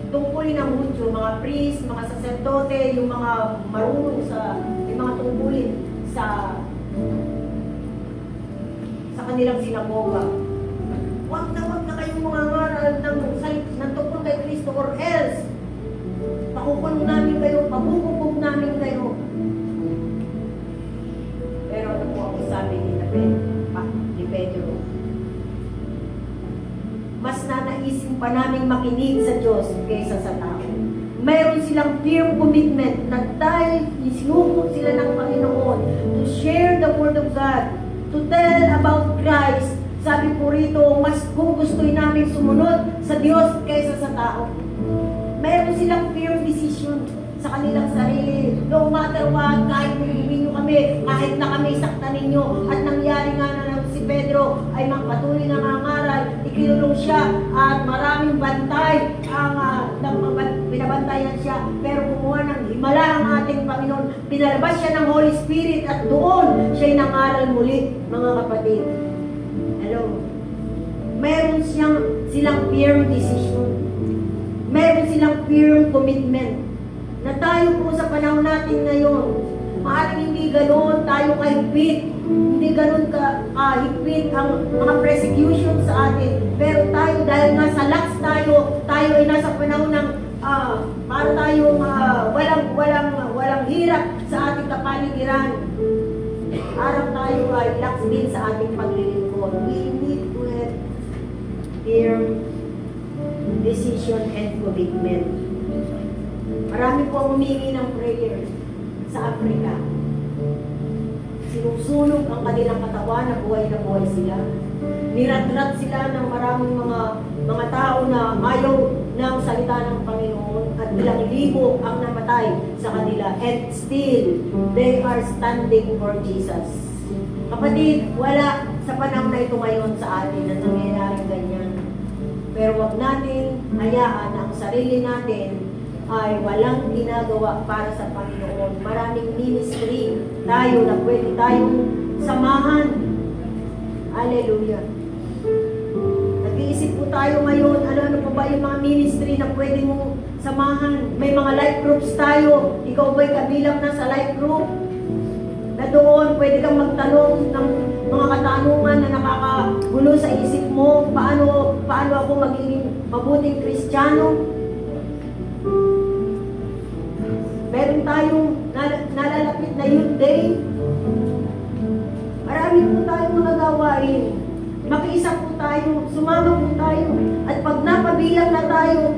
tungkulin ng Hudyo, mga priest, mga saserdote, yung mga marunong yung mga tungkulin sa kanilang sinagoga. Wag na kayong mga ngaral ng tungkol kay Kristo, or else pakukulong namin kayo, pabububog namin kayo. Pero ano po ang sabi ni Pedro? Mas nanaisin pa namin makinig sa Diyos kaysa sa tao. Mayroon silang firm commitment na dahil isinukot sila ng Panginoon to share the Word of God, to tell about Christ. Sabi po rito, mas gugustuhin namin sumunod sa Diyos kaysa sa tao. Meron silang firm decision sa kanilang sarili. No matter what, kahit pumipin nyo kami, kahit na kami saktan ninyo, at nangyari nga na si Pedro ay magpatuloy na nangaral, ikinulong siya, at maraming bantay binabantayan siya, pero kumuha ng himala ang ating Panginoon, pinalabas siya ng Holy Spirit, at doon siya'y nangaral muli, mga kapatid. Hello? Meron silang firm decision. Meron silang firm commitment na tayo po sa panahon natin ngayon, maaaring hindi ganoon tayo kahigpit, hindi ganoon kahigpit ang mga persecution sa atin, pero tayo dahil nga sa lax tayo ay nasa panahon ng para tayong walang hirap sa ating kapaligiran. Araw tayo ay lax din sa ating paglilingkod. We need to have firm decision and commitment. Marami po ang humingi ng prayer sa Africa. Sinusunog ang kanilang katawan na buhay sila. Niratrat sila ng maraming mga tao na ayaw ng salita ng Panginoon, at ilang libo ang namatay sa kanila, and still they are standing for Jesus. Kapatid, wala sa panahon na ito ngayon sa atin na nangyayari ganyan. Pero wag natin hayaan na ang sarili natin ay walang ginagawa para sa Panginoon. Maraming ministry tayo na pwede tayong samahan. Hallelujah. Nag-iisip po tayo ngayon, ano pa ba yung mga ministry na pwede mong samahan? May mga life groups tayo. Ikaw ba'y kabilang na sa life group? Na doon, pwede kang magtanong ng mga katanungan na nakakagulo sa isip mo. Paano ako magiging mabuting Kristiyano? Meron tayong nalalapit na youth day. Marami po tayong mga gawain. Makiisa po tayo, sumama po tayo. At pag napabilang na tayo,